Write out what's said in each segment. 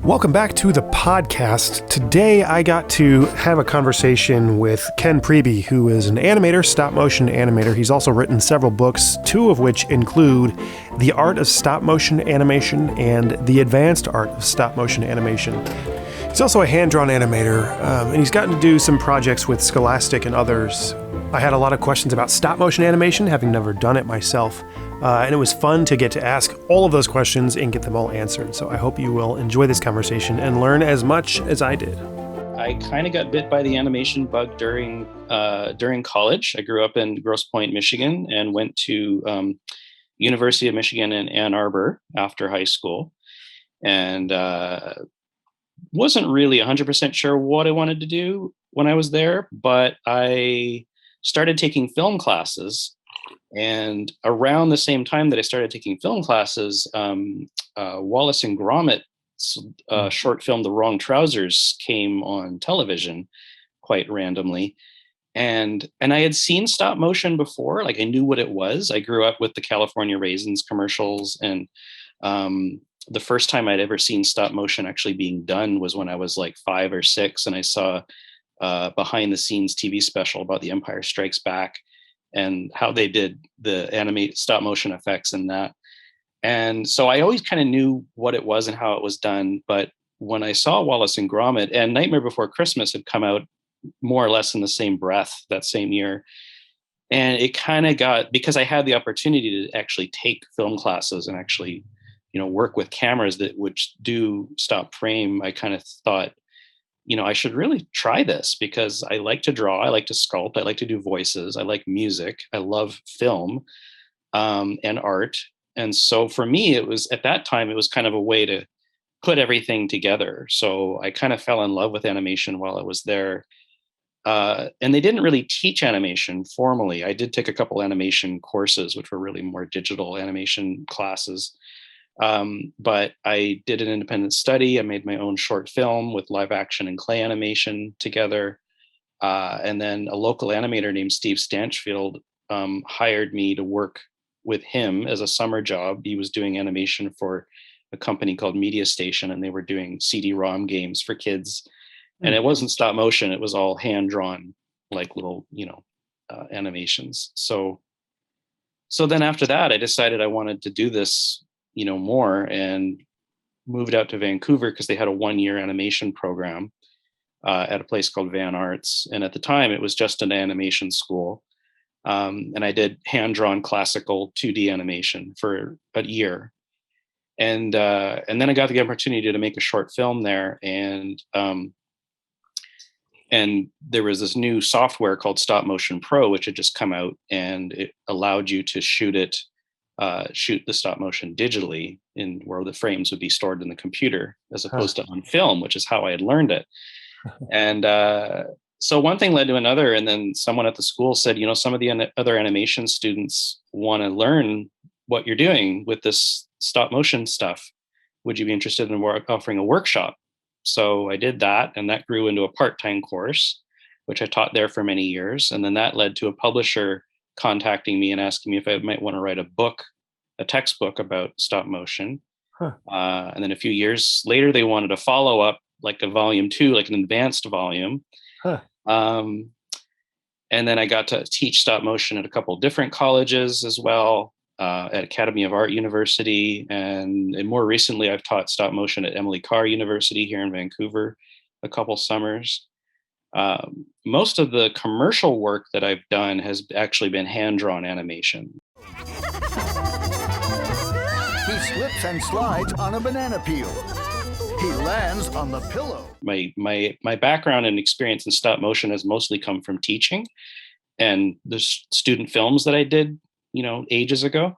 Welcome back to the podcast. Today I got to have a conversation with Ken Priebe, who is an animator, stop-motion animator. He's also written several books, two of which include The Art of Stop-Motion Animation and The Advanced Art of Stop-Motion Animation. He's also a hand-drawn animator, and he's gotten to do some projects with Scholastic and others. I had a lot of questions about stop-motion animation, having never done it myself. And it was fun to get to ask all of those questions and get them all answered. So I hope you will enjoy this conversation and learn as much as I did. I kind of got bit by the animation bug during college. I grew up in Grosse Pointe, Michigan, and went to University of Michigan in Ann Arbor after high school. And wasn't really 100% sure what I wanted to do when I was there, but I started taking film classes. And around the same time that I started taking film classes, Wallace and Gromit's short film, The Wrong Trousers, came on television quite randomly. And I had seen stop motion before, like I knew what it was. I grew up with the California Raisins commercials. And the first time I'd ever seen stop motion actually being done was when I was like 5 or 6. And I saw behind the scenes TV special about The Empire Strikes Back, and how they did the animate stop motion effects in that. And so I always kind of knew what it was and how it was done. But when I saw Wallace and Gromit, and Nightmare Before Christmas had come out more or less in the same breath that same year. And it kind of got, because I had the opportunity to actually take film classes and actually, work with cameras that would do stop frame, I kind of thought, I should really try this because I like to draw, I like to sculpt, I like to do voices, I like music, I love film and art. And so for me, it was at that time, it was kind of a way to put everything together. So I kind of fell in love with animation while I was there. And they didn't really teach animation formally. I did take a couple animation courses, which were really more digital animation classes. But I did an independent study. I made my own short film with live action and clay animation together. And then a local animator named Steve Stanchfield hired me to work with him as a summer job. He was doing animation for a company called Media Station, and they were doing CD-ROM games for kids. And it wasn't stop motion. It was all hand-drawn, like little, animations. So then after that, I decided I wanted to do this more, and moved out to Vancouver because they had a 1-year animation program at a place called Van Arts. And at the time it was just an animation school. And I did hand-drawn classical 2D animation for a year. And then I got the opportunity to make a short film there. And there was this new software called StopMotion Pro, which had just come out, and it allowed you to shoot the stop motion digitally, in where the frames would be stored in the computer as opposed to on film, which is how I had learned it. And so one thing led to another. And then someone at the school said, some of the other animation students want to learn what you're doing with this stop motion stuff. Would you be interested in offering a workshop? So I did that, and that grew into a part-time course, which I taught there for many years. And then that led to a publisher contacting me and asking me if I might want to write a textbook about stop motion. And then a few years later, they wanted a follow-up, like a volume 2, like an advanced volume. And then I got to teach stop motion at a couple of different colleges as well, at Academy of Art University. And more recently, I've taught stop motion at Emily Carr University here in Vancouver a couple summers. Most of the commercial work that I've done has actually been hand-drawn animation. He slips and slides on a banana peel. He lands on the pillow. My background and experience in stop motion has mostly come from teaching and the student films that I did, ages ago.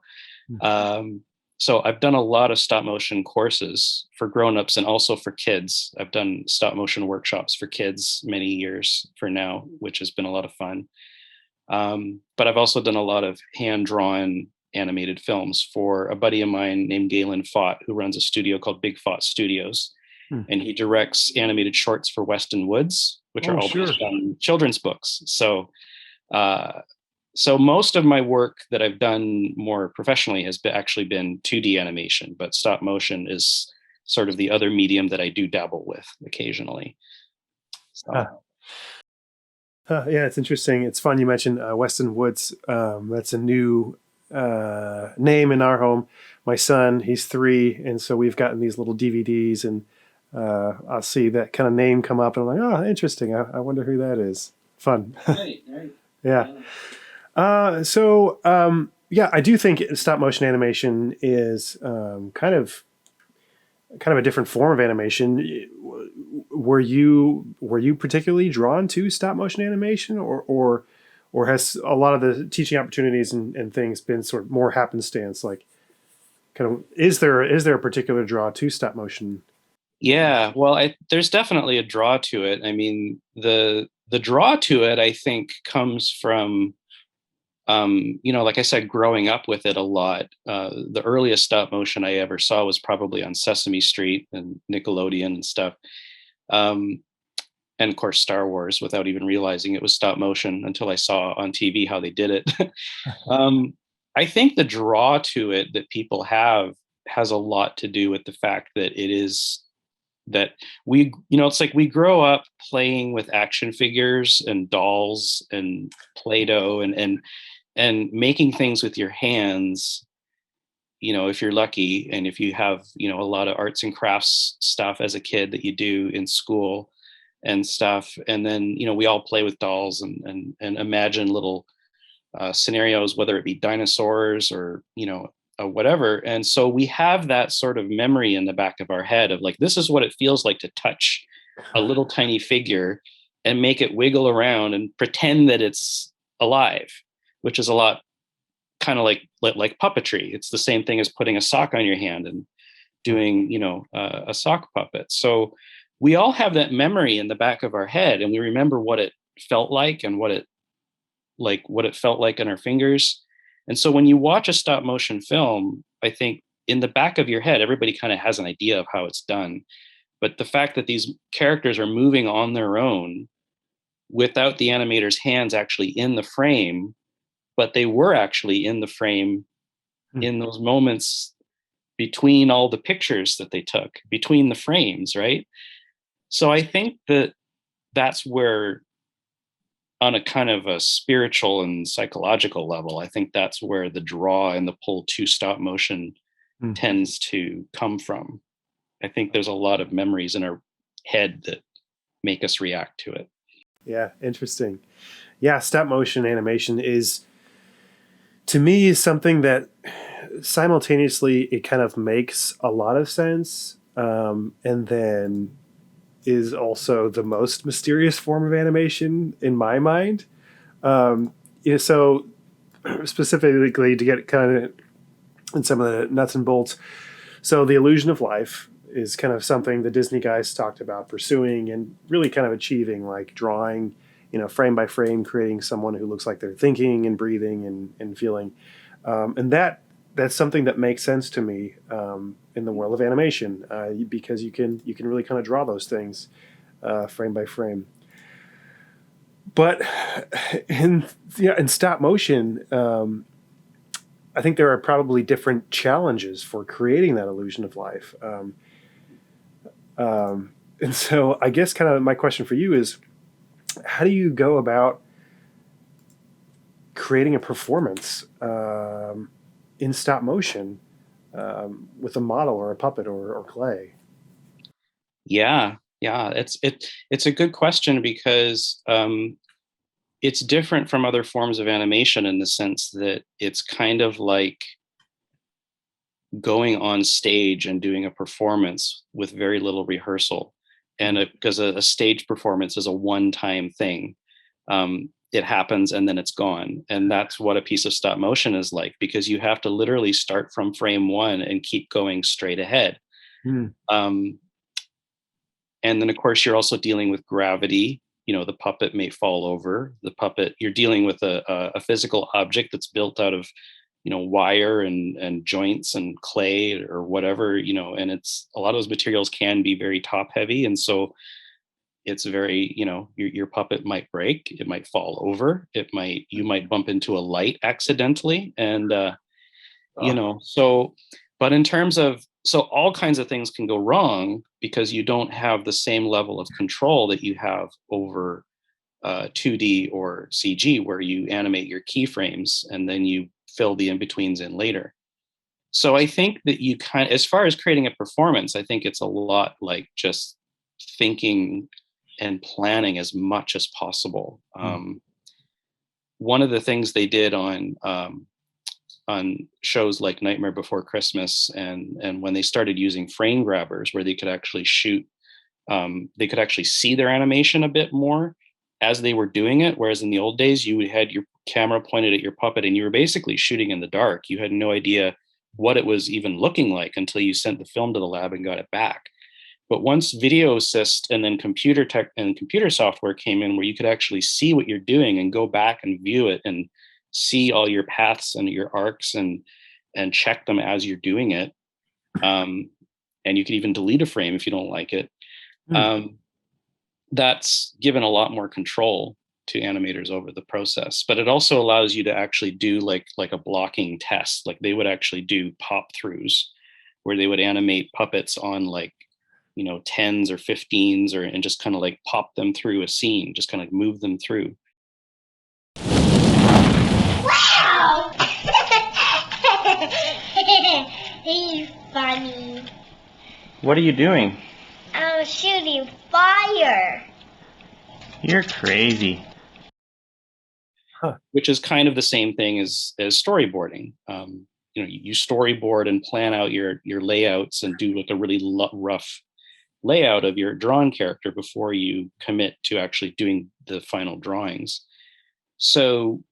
So I've done a lot of stop motion courses for grownups and also for kids. I've done stop motion workshops for kids many years for now, which has been a lot of fun. But I've also done a lot of hand-drawn animated films for a buddy of mine named Galen Fott, who runs a studio called Big Fott Studios. And he directs animated shorts for Weston Woods, which are all based on children's books. So most of my work that I've done more professionally has actually been 2D animation, but stop motion is sort of the other medium that I do dabble with occasionally. So. Yeah, it's interesting. It's fun you mentioned Weston Woods. That's a new name in our home. My son, he's 3, and so we've gotten these little DVDs, and I'll see that kind of name come up, and I'm like, oh, interesting. I wonder who that is. Fun. Right. Yeah. Yeah, I do think stop motion animation is kind of a different form of animation. Were you particularly drawn to stop motion animation, or has a lot of the teaching opportunities and things been sort of more happenstance? Like, kind of, is there a particular draw to stop motion? Yeah, well, there's definitely a draw to it. I mean, the draw to it, I think, comes from like I said, growing up with it a lot. The earliest stop motion I ever saw was probably on Sesame Street and Nickelodeon and stuff. And of course, Star Wars, without even realizing it was stop motion until I saw on TV how they did it. I think the draw to it that people have has a lot to do with the fact that it is that it's like we grow up playing with action figures and dolls and Play-Doh and making things with your hands, if you're lucky, and if you have, a lot of arts and crafts stuff as a kid that you do in school and stuff. And then, we all play with dolls and imagine little scenarios, whether it be dinosaurs or, whatever. And so we have that sort of memory in the back of our head of like, this is what it feels like to touch a little tiny figure and make it wiggle around and pretend that it's alive, which is a lot kind of like puppetry. It's the same thing as putting a sock on your hand and doing, a sock puppet. So we all have that memory in the back of our head, and we remember what it felt like and what it felt like in our fingers. And so when you watch a stop motion film, I think in the back of your head, everybody kind of has an idea of how it's done. But the fact that these characters are moving on their own without the animator's hands actually in the frame, but they were actually in the frame in those moments between all the pictures that they took, between the frames, right? So I think that's where, on a kind of a spiritual and psychological level, I think that's where the draw and the pull to stop motion tends to come from. I think there's a lot of memories in our head that make us react to it. Yeah, interesting. Yeah, stop motion animation is, to me, is something that simultaneously it kind of makes a lot of sense, and then is also the most mysterious form of animation in my mind. So specifically to get kind of in some of the nuts and bolts. So the illusion of life is kind of something the Disney guys talked about pursuing and really kind of achieving, like drawing, frame by frame, creating someone who looks like they're thinking and breathing and feeling. And that's something that makes sense to me in the world of animation, because you can really kind of draw those things frame by frame. But in stop motion, I think there are probably different challenges for creating that illusion of life. And so I guess kind of my question for you is, how do you go about creating a performance in stop motion with a model or a puppet or clay? Yeah, it's a good question because it's different from other forms of animation in the sense that it's kind of like going on stage and doing a performance with very little rehearsal. And because a stage performance is a one-time thing. It happens and then it's gone. And that's what a piece of stop motion is like, because you have to literally start from frame one and keep going straight ahead. And then, of course, you're also dealing with gravity. The puppet may fall over. You're dealing with a physical object that's built out of, wire and joints and clay or whatever, and it's a lot of those materials can be very top heavy. And so it's very, your puppet might break, it might fall over, you might bump into a light accidentally. And, but in terms of So all kinds of things can go wrong because you don't have the same level of control that you have over 2D or CG, where you animate your keyframes and then you fill the in-betweens in later. So I think that you as far as creating a performance, I think it's a lot like just thinking and planning as much as possible. One of the things they did on shows like Nightmare Before Christmas, and when they started using frame grabbers, where they could actually shoot, they could actually see their animation a bit more as they were doing it. Whereas in the old days, you had your camera pointed at your puppet and you were basically shooting in the dark. You had no idea what it was even looking like until you sent the film to the lab and got it back. But once video assist and then computer tech and computer software came in, where you could actually see what you're doing and go back and view it and see all your paths and your arcs and check them as you're doing it. And you could even delete a frame if you don't like it. That's given a lot more control to animators over the process, but it also allows you to actually do like a blocking test. Like they would actually do pop throughs where they would animate puppets on 10s or 15s and just kind of like pop them through a scene, just kind of move them through. Wow! He's funny. What are you doing? I'm shooting fire. You're crazy. Which is kind of the same thing as storyboarding. You storyboard and plan out your layouts and do like a really rough layout of your drawn character before you commit to actually doing the final drawings. So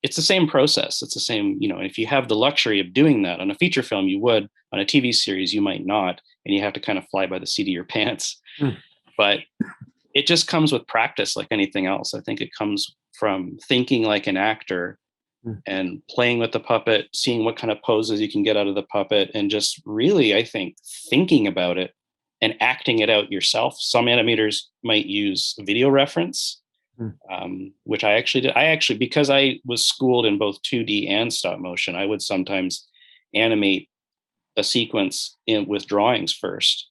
it's the same process. It's the same, if you have the luxury of doing that on a feature film, you would. On a TV series, you might not, and you have to kind of fly by the seat of your pants. But it just comes with practice, like anything else. I think it comes from thinking like an actor and playing with the puppet, seeing what kind of poses you can get out of the puppet, and just really, I think, thinking about it and acting it out yourself. Some animators might use video reference, which I actually did. Because I was schooled in both 2D and stop motion, I would sometimes animate a sequence with drawings first,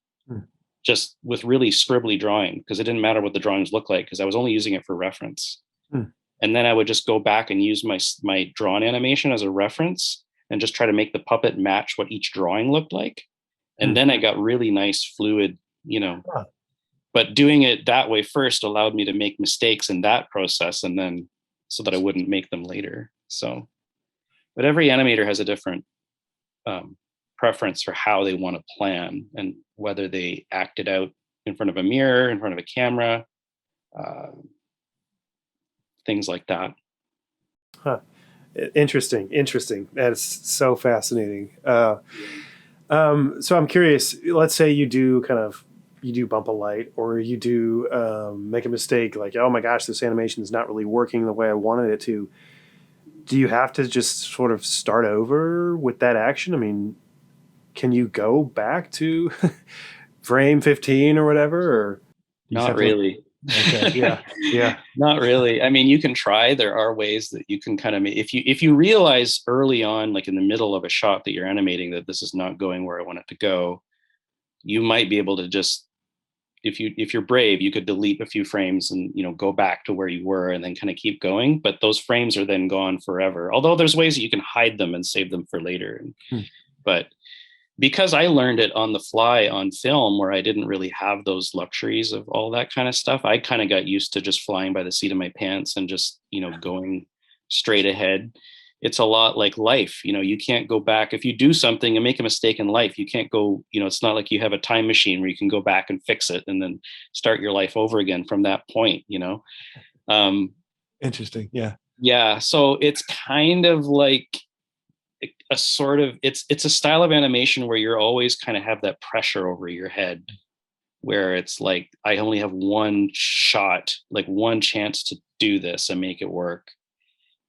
just with really scribbly drawing, because it didn't matter what the drawings looked like, because I was only using it for reference. And then I would just go back and use my drawn animation as a reference and just try to make the puppet match what each drawing looked like. And then I got really nice fluid, but doing it that way first allowed me to make mistakes in that process, and then so that I wouldn't make them later. So, but every animator has a different preference for how they want to plan, and whether they act it out in front of a mirror, in front of a camera, things like that. Interesting. That's so fascinating. So I'm curious, let's say you do bump a light, or you do make a mistake, like, oh my gosh, this animation is not really working the way I wanted it to. Do you have to just sort of start over with that action? I mean, can you go back to frame 15 or whatever? Or not really. Okay. Yeah. Not really. I mean, you can try. There are ways that you can kind of if you realize early on, like in the middle of a shot that you're animating, that this is not going where I want it to go, you might be able to just, if you're brave, you could delete a few frames and go back to where you were and then kind of keep going. But those frames are then gone forever. Although there's ways that you can hide them and save them for later. But because I learned it on the fly on film, where I didn't really have those luxuries of all that kind of stuff, I kind of got used to just flying by the seat of my pants and just, going straight ahead. It's a lot like life. You can't go back. If you do something and make a mistake in life, you can't go, it's not like you have a time machine where you can go back and fix it and then start your life over again from that point, Interesting. Yeah. Yeah. So it's kind of like a sort of, it's a style of animation where you're always kind of have that pressure over your head, where it's like, I only have one shot, like one chance to do this and make it work.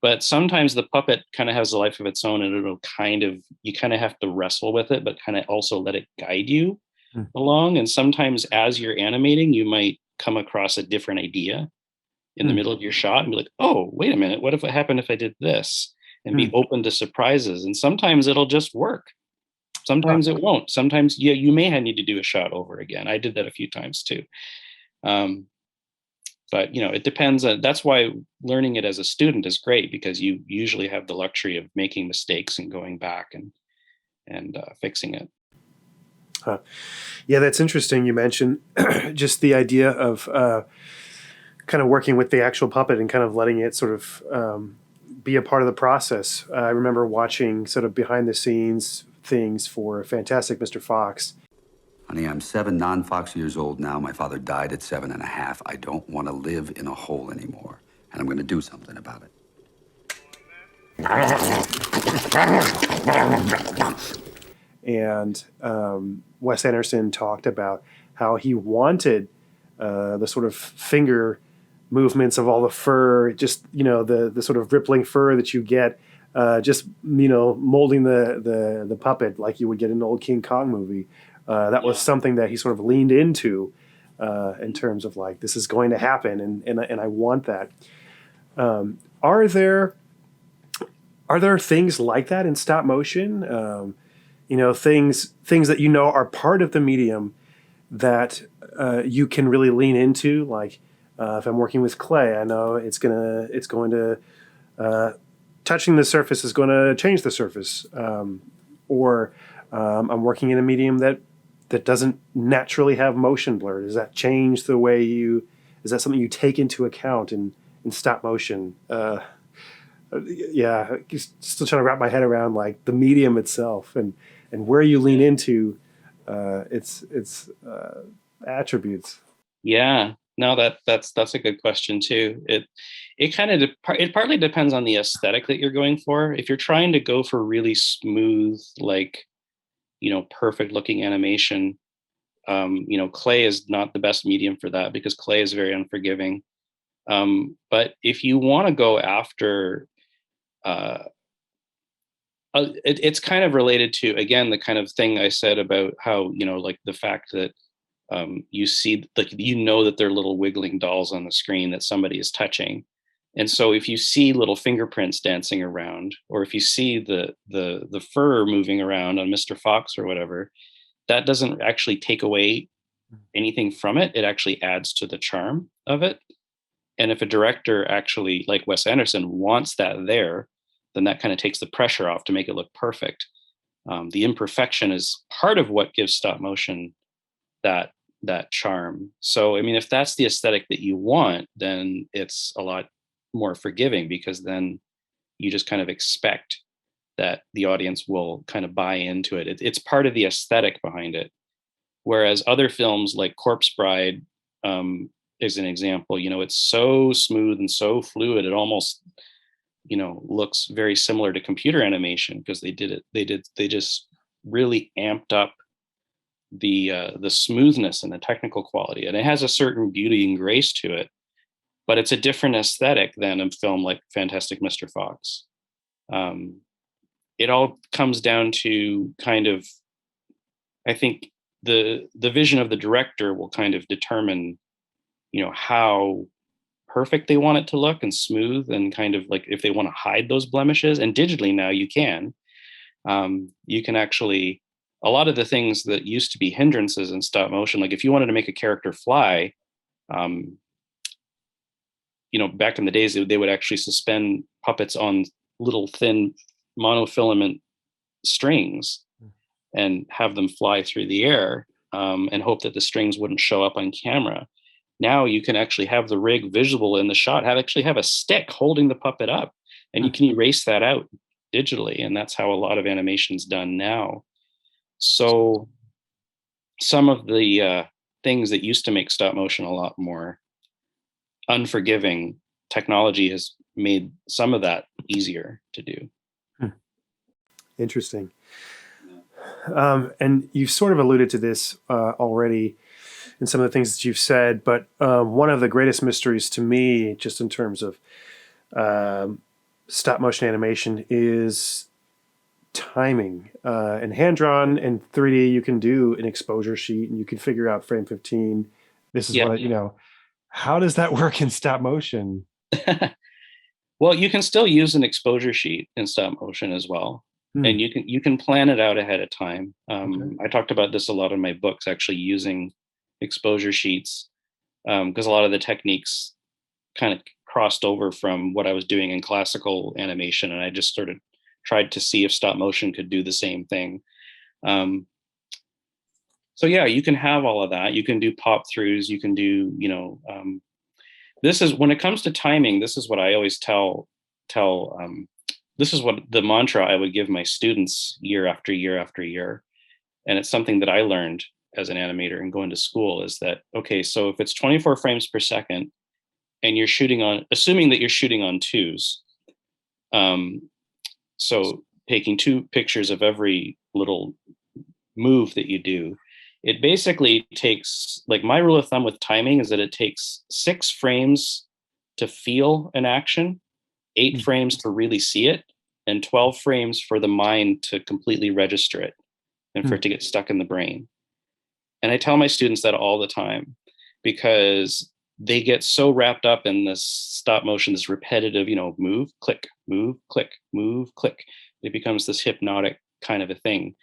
But sometimes the puppet kind of has a life of its own, and you kind of have to wrestle with it, but kind of also let it guide you along. And sometimes as you're animating, you might come across a different idea in the middle of your shot and be like, oh, wait a minute, what happened if I did this? And be open to surprises. And sometimes it'll just work. Sometimes it won't. Sometimes, yeah, you may need to do a shot over again. I did that a few times too. But it depends. That's why learning it as a student is great, because you usually have the luxury of making mistakes and going back and fixing it. Yeah, that's interesting. You mentioned just the idea of kind of working with the actual puppet and kind of letting it sort of be a part of the process. I remember watching sort of behind the scenes things for Fantastic Mr. Fox. Honey, I'm 7 non-Fox years old now. My father died at 7.5. I don't want to live in a hole anymore, and I'm going to do something about it. And Wes Anderson talked about how he wanted the sort of finger movements of all the fur, just the sort of rippling fur that you get, just molding the puppet like you would get in an old King Kong movie. That was something that he sort of leaned into in terms of like, this is going to happen, and I want that. Are there things like that in stop motion? Things that are part of the medium that you can really lean into. Like if I'm working with clay, I know it's going to touching the surface is going to change the surface. Or I'm working in a medium that doesn't naturally have motion blur. Does that change the way is that something you take into account in stop motion? Yeah, still trying to wrap my head around like the medium itself and where you lean into its attributes. Yeah, no, that's a good question too. It partly depends on the aesthetic that you're going for. If you're trying to go for really smooth, like perfect looking animation, clay is not the best medium for that, because clay is very unforgiving. But if you want to go after it's kind of related to, again, the kind of thing I said about how, like the fact that you see, like, that they're little wiggling dolls on the screen that somebody is touching. And so if you see little fingerprints dancing around, or if you see the fur moving around on Mr. Fox or whatever, that doesn't actually take away anything from it. It actually adds to the charm of it. And if a director actually, like Wes Anderson, wants that there, then that kind of takes the pressure off to make it look perfect. The imperfection is part of what gives stop motion that charm. So, I mean, if that's the aesthetic that you want, then it's a lot more forgiving, because then you just kind of expect that the audience will kind of buy into it. It's part of the aesthetic behind it. Whereas other films like Corpse Bride is an example. It's so smooth and so fluid, it almost looks very similar to computer animation, because they just really amped up the smoothness and the technical quality, and it has a certain beauty and grace to it, but it's a different aesthetic than a film like Fantastic Mr. Fox. It all comes down to kind of, I think the vision of the director will kind of determine how perfect they want it to look and smooth, and kind of like if they want to hide those blemishes. And digitally now you can actually, a lot of the things that used to be hindrances in stop motion, like if you wanted to make a character fly, back in the days, they would actually suspend puppets on little thin monofilament strings and have them fly through the air, and hope that the strings wouldn't show up on camera. Now you can actually have the rig visible in the shot, have a stick holding the puppet up, and you can erase that out digitally. And that's how a lot of animation's done now. So some of the things that used to make stop motion a lot more unforgiving, technology has made some of that easier to do. Interesting. And you've sort of alluded to this already in some of the things that you've said, but one of the greatest mysteries to me, just in terms of stop motion animation, is timing. And hand-drawn and 3D, you can do an exposure sheet and you can figure out frame 15. This is how does that work in stop motion? Well, you can still use an exposure sheet in stop motion as well. Hmm. and you can plan it out ahead of time. Okay. I talked about this a lot in my books, actually using exposure sheets, because a lot of the techniques kind of crossed over from what I was doing in classical animation, and I just sort of tried to see if stop motion could do the same thing. Um, so yeah, you can have all of that. You can do pop throughs. You can do, this is when it comes to timing. This is what I always tell. This is what the mantra I would give my students year after year after year, and it's something that I learned as an animator and going to school is that, okay, so if it's 24 frames per second and you're shooting on, assuming that you're shooting on twos, so taking two pictures of every little move that you do, it basically takes, like, my rule of thumb with timing is that it takes 6 frames to feel an action, 8 frames to really see it, and 12 frames for the mind to completely register it and for it to get stuck in the brain. And I tell my students that all the time because they get so wrapped up in this stop motion, this repetitive, move, click, move, click, move, click. It becomes this hypnotic kind of a thing.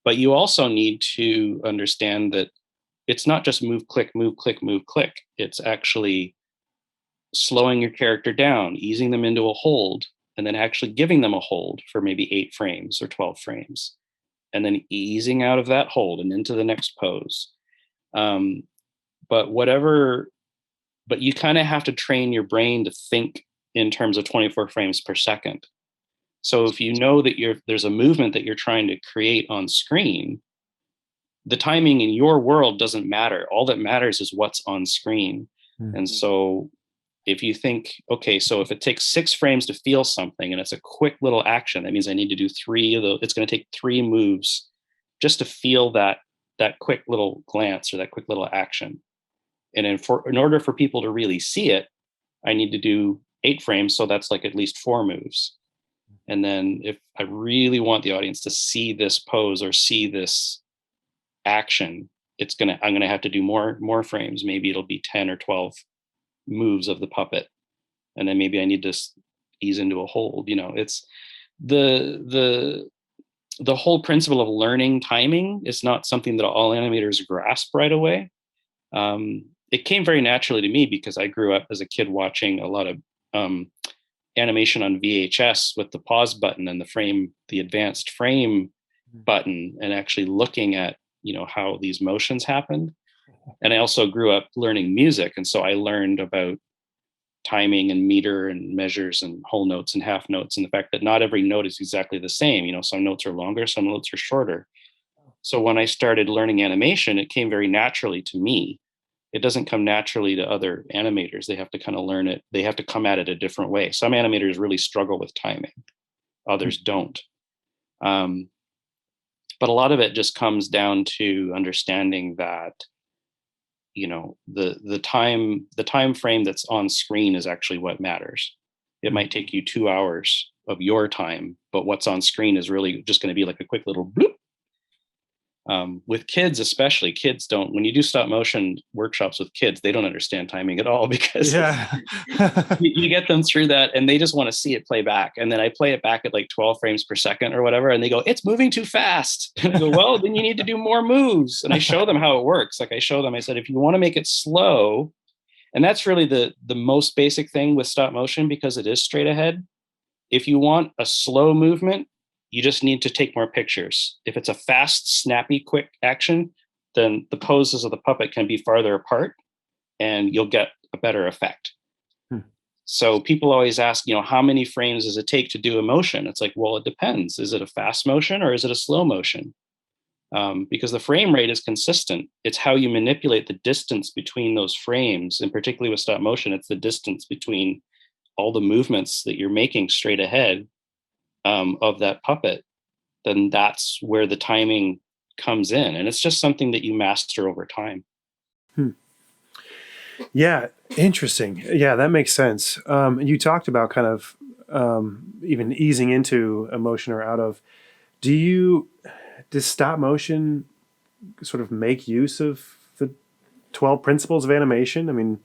But you also need to understand that it's not just move, click, move, click, move, click. It's actually slowing your character down, easing them into a hold, and then actually giving them a hold for maybe 8 frames or 12 frames, and then easing out of that hold and into the next pose. Um, but you kind of have to train your brain to think in terms of 24 frames per second. So if you know that there's a movement that you're trying to create on screen, the timing in your world doesn't matter. All that matters is what's on screen. And so if you think, okay, so if it takes 6 frames to feel something and it's a quick little action, that means I need to do 3 of those. It's going to take 3 moves just to feel that quick little glance or that quick little action. And in order for people to really see it, I need to do 8 frames. So that's like at least 4 moves. And then if I really want the audience to see this pose or see this action, I'm going to have to do more frames. Maybe it'll be 10 or 12 moves of the puppet. And then maybe I need to ease into a hold. It's the whole principle of learning timing is not something that all animators grasp right away. It came very naturally to me because I grew up as a kid watching a lot of animation on VHS with the pause button and the advanced frame button, and actually looking at, how these motions happened. And I also grew up learning music. And so I learned about timing and meter and measures and whole notes and half notes, and the fact that not every note is exactly the same. Some notes are longer, some notes are shorter. So when I started learning animation, it came very naturally to me. It doesn't come naturally to other animators. They have to kind of learn it. They have to come at it a different way. Some animators really struggle with timing. Others don't. But a lot of it just comes down to understanding that, the time frame that's on screen is actually what matters. It might take you 2 hours of your time, but what's on screen is really just going to be like a quick little bloop. With kids, especially, kids don't, when you do stop motion workshops with kids, they don't understand timing at all because you get them through that and they just want to see it play back. And then I play it back at like 12 frames per second or whatever. And they go, it's moving too fast. And I go, well, then you need to do more moves. And I show them how it works. Like I said, if you want to make it slow, and that's really the most basic thing with stop motion because it is straight ahead. If you want a slow movement, you just need to take more pictures. If it's a fast, snappy, quick action, then the poses of the puppet can be farther apart and you'll get a better effect. So people always ask, how many frames does it take to do a motion? It's like, well, it depends. Is it a fast motion or is it a slow motion? Because the frame rate is consistent. It's how you manipulate the distance between those frames. And particularly with stop motion, it's the distance between all the movements that you're making straight ahead of that puppet. Then that's where the timing comes in. And it's just something that you master over time. Yeah, interesting. Yeah, that makes sense. You talked about kind of even easing into emotion or out of. Does stop motion sort of make use of the 12 principles of animation? I mean,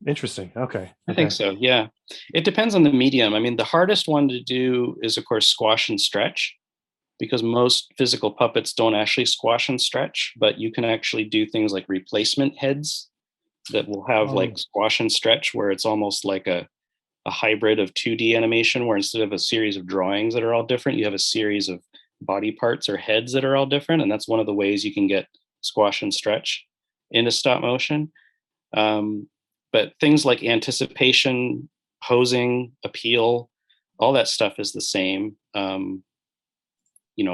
Interesting. Okay. I think so. Yeah. It depends on the medium. I mean, the hardest one to do is, of course, squash and stretch, because most physical puppets don't actually squash and stretch, but you can actually do things like replacement heads that will have Oh, like squash and stretch, where it's almost like a hybrid of 2D animation, where instead of a series of drawings that are all different, you have a series of body parts or heads that are all different. And that's one of the ways you can get squash and stretch into stop motion. Um, but things like anticipation, posing, appeal, all that stuff is the same.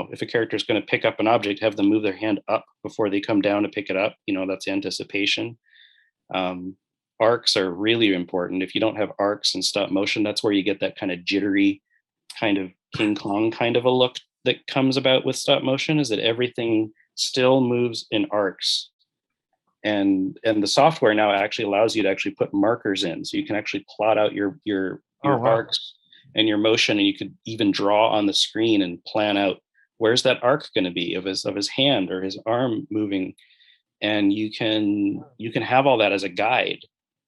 If a character is going to pick up an object, have them move their hand up before they come down to pick it up. That's anticipation. Um, Arcs are really important. If you don't have arcs in stop motion, that's where you get that kind of jittery, kind of King Kong kind of a look that comes about with stop motion, is that everything still moves in arcs. And the software now actually allows you to actually put markers in, so you can actually plot out your wow. arcs and your motion, and you could even draw on the screen and plan out where's that arc going to be of his hand or his arm moving, and you can have all that as a guide,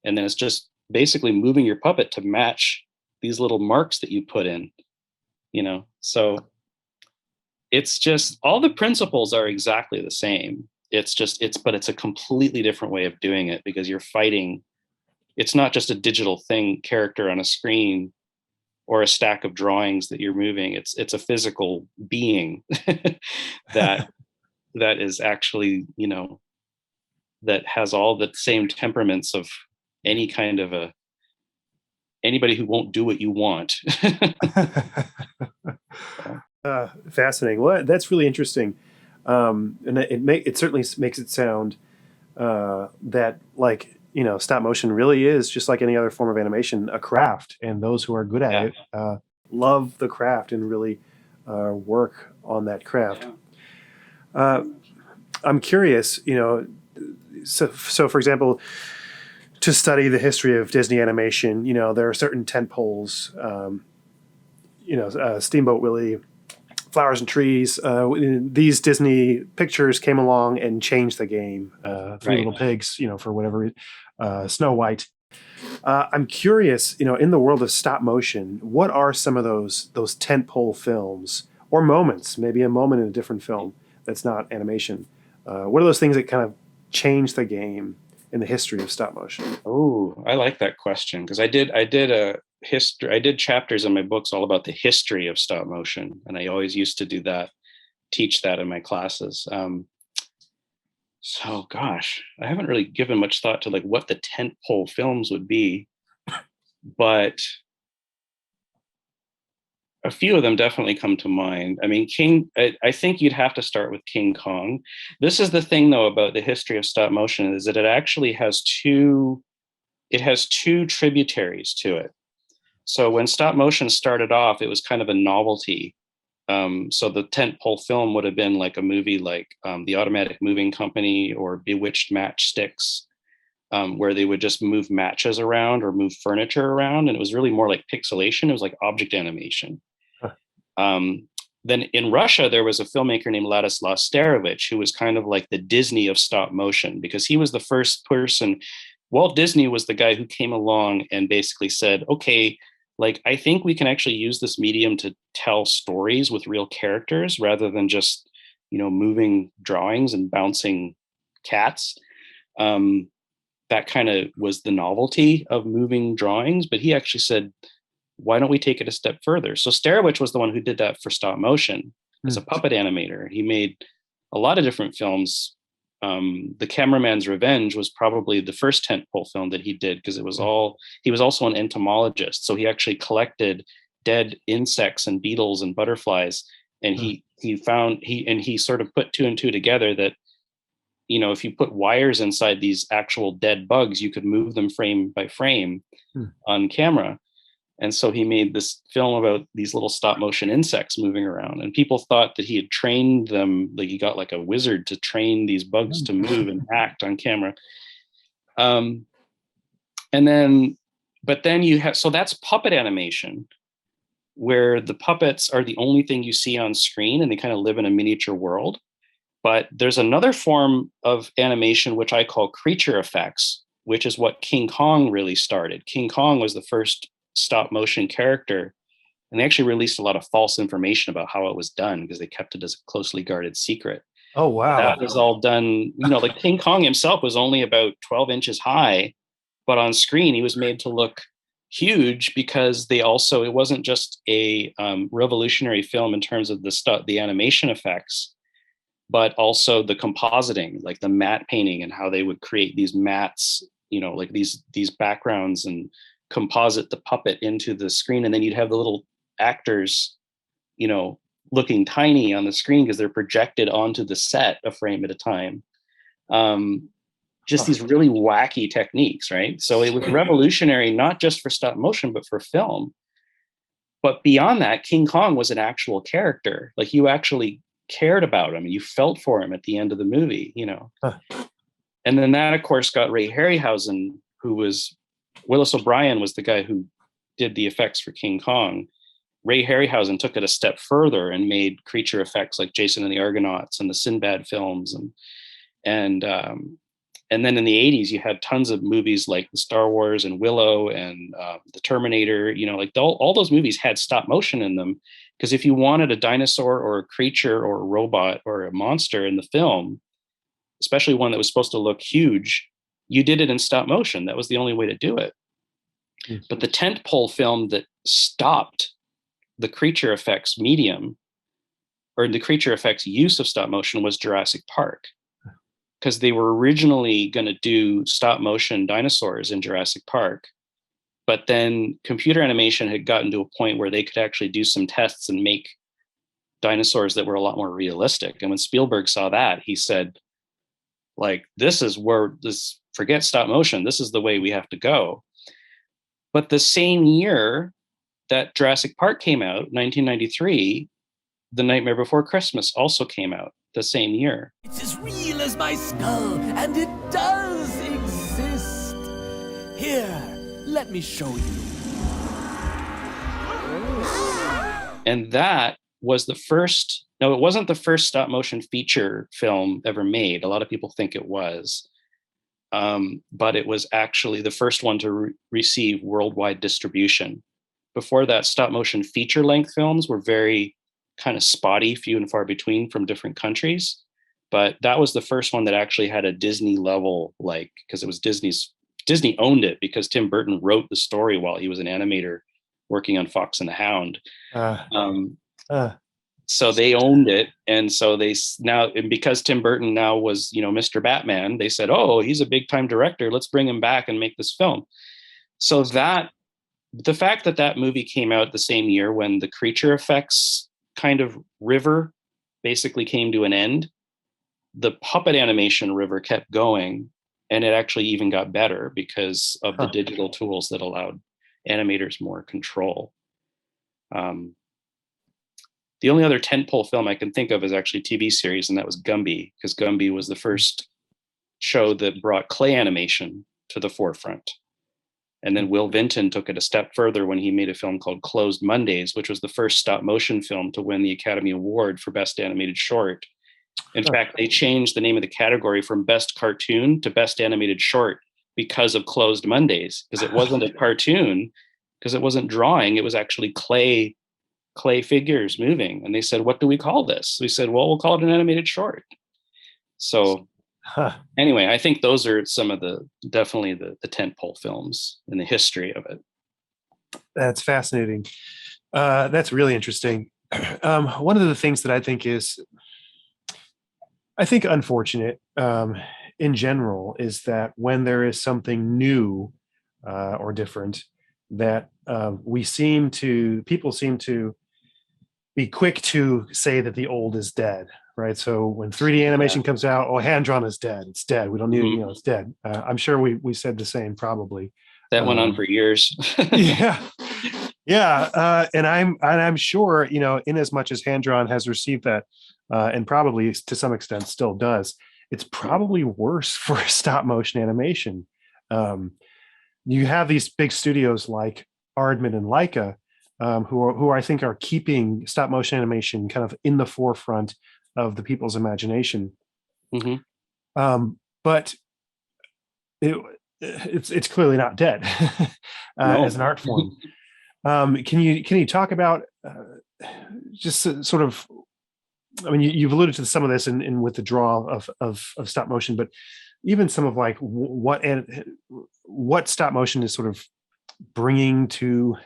and then it's just basically moving your puppet to match these little marks that you put in. So it's just, all the principles are exactly the same. But it's a completely different way of doing it, because you're fighting. It's not just a digital character on a screen or a stack of drawings that you're moving. It's a physical being that is actually, that has all the same temperaments of any kind of anybody who won't do what you want. Fascinating. Well, that's really interesting. And it certainly makes it sound that, like, stop motion really is just like any other form of animation, a craft, and those who are good at it love the craft and really work on that craft. I'm curious, so for example, to study the history of Disney animation, there are certain tent poles, Steamboat Willie, Flowers and Trees. These Disney pictures came along and changed the game. Three Little Pigs, for whatever, Snow White. I'm curious, in the world of stop motion, what are some of those tentpole films or moments? Maybe a moment in a different film that's not animation. What are those things that kind of changed the game in the history of stop motion? Oh, I like that question, because I did chapters in my books all about the history of stop motion, and I always used to do that, teach that in my classes. So gosh, I haven't really given much thought to like what the tentpole films would be, but a few of them definitely come to mind. I mean, I think you'd have to start with King Kong. This is the thing, though, about the history of stop motion, is that it actually has two tributaries to it. So when stop motion started off, it was kind of a novelty. So the tentpole film would have been like a movie like The Automatic Moving Company or Bewitched Matchsticks, where they would just move matches around or move furniture around. And it was really more like pixelation. It was like object animation. Then in Russia, there was a filmmaker named Ladislav Starevich, who was kind of like the Disney of stop motion, because he was the first person. Walt Disney was the guy who came along and basically said, okay, like, I think we can actually use this medium to tell stories with real characters rather than just, moving drawings and bouncing cats. That kind of was the novelty of moving drawings, but he actually said, why don't we take it a step further? So Starevich was the one who did that for stop motion as a puppet animator. He made a lot of different films. The Cameraman's Revenge was probably the first tentpole film that he did, because he was also an entomologist. So he actually collected dead insects and beetles and butterflies. And he sort of put two and two together that, if you put wires inside these actual dead bugs, you could move them frame by frame on camera. And so he made this film about these little stop motion insects moving around, and people thought that he had trained them, like he got like a wizard to train these bugs to move and act on camera. But then so that's puppet animation, where the puppets are the only thing you see on screen and they kind of live in a miniature world. But there's another form of animation, which I call creature effects, which is what King Kong really started. King Kong was the first stop motion character, and they actually released a lot of false information about how it was done because they kept it as a closely guarded secret. Oh, wow. That was all done, like King Kong himself was only about 12 inches high, but on screen he was made to look huge because it wasn't just a revolutionary film in terms of the animation effects, but also the compositing, like the matte painting and how they would create these mattes, like these backgrounds and composite the puppet into the screen. And then you'd have the little actors, looking tiny on the screen because they're projected onto the set a frame at a time. Just these really wacky techniques, right? So it was revolutionary, not just for stop motion, but for film. But beyond that, King Kong was an actual character. Like you actually cared about him and you felt for him at the end of the movie, And then that, of course, got Ray Harryhausen, who was Willis O'Brien was the guy who did the effects for King Kong. Ray Harryhausen took it a step further and made creature effects like Jason and the Argonauts and the Sinbad films, and then in the 80s you had tons of movies like the Star Wars and Willow and the Terminator. Like all those movies had stop motion in them, because if you wanted a dinosaur or a creature or a robot or a monster in the film, especially one that was supposed to look huge, you did it in stop motion. That was the only way to do it. Mm-hmm. But the tentpole film that stopped the creature effects medium, or the creature effects use of stop motion, was Jurassic Park, because they were originally going to do stop motion dinosaurs in Jurassic Park. But then computer animation had gotten to a point where they could actually do some tests and make dinosaurs that were a lot more realistic. And when Spielberg saw that, he said, like, forget stop motion. This is the way we have to go. But the same year that Jurassic Park came out, 1993, The Nightmare Before Christmas also came out the same year. It's as real as my skull, and it does exist. Here, let me show you. And that was the first, no, it wasn't the first stop motion feature film ever made. A lot of people think it was. But it was actually the first one to receive worldwide distribution. Before that, stop motion feature length films were very kind of spotty, few and far between from different countries. But that was the first one that actually had a Disney level, because it was Disney owned it because Tim Burton wrote the story while he was an animator working on Fox and the Hound. So they owned it. And so because Tim Burton now was, Mr. Batman, they said, oh, he's a big time director. Let's bring him back and make this film. So the fact that movie came out the same year when the creature effects kind of river basically came to an end, the puppet animation river kept going, and it actually even got better because of the digital tools that allowed animators more control. The only other tentpole film I can think of is actually a TV series, and that was Gumby, because Gumby was the first show that brought clay animation to the forefront. And then Will Vinton took it a step further when he made a film called Closed Mondays, which was the first stop motion film to win the Academy Award for Best Animated Short. In fact, they changed the name of the category from Best Cartoon to Best Animated Short because of Closed Mondays, because it wasn't a cartoon, because it wasn't drawing, it was actually clay figures moving. And they said, what do we call this? We said, well, we'll call it an animated short. So anyway, I think those are some of definitely the tentpole films in the history of it. That's fascinating. That's really interesting. One of the things that I think is, unfortunate in general, is that when there is something new or different, that people seem to be quick to say that the old is dead, right? So when 3D animation comes out, hand-drawn is dead. It's dead. We don't need it. It's dead. I'm sure we said the same probably. That went on for years. And I'm sure, in as much as hand-drawn has received that, and probably to some extent still does, it's probably worse for stop motion animation. You have these big studios like Aardman and Leica, who I think are keeping stop motion animation kind of in the forefront of the people's imagination. Mm-hmm. But it's clearly not dead No. as an art form. Can you talk about just sort of? I mean, you've alluded to some of this in with the draw of stop motion, but even some of like what stop motion is sort of bringing to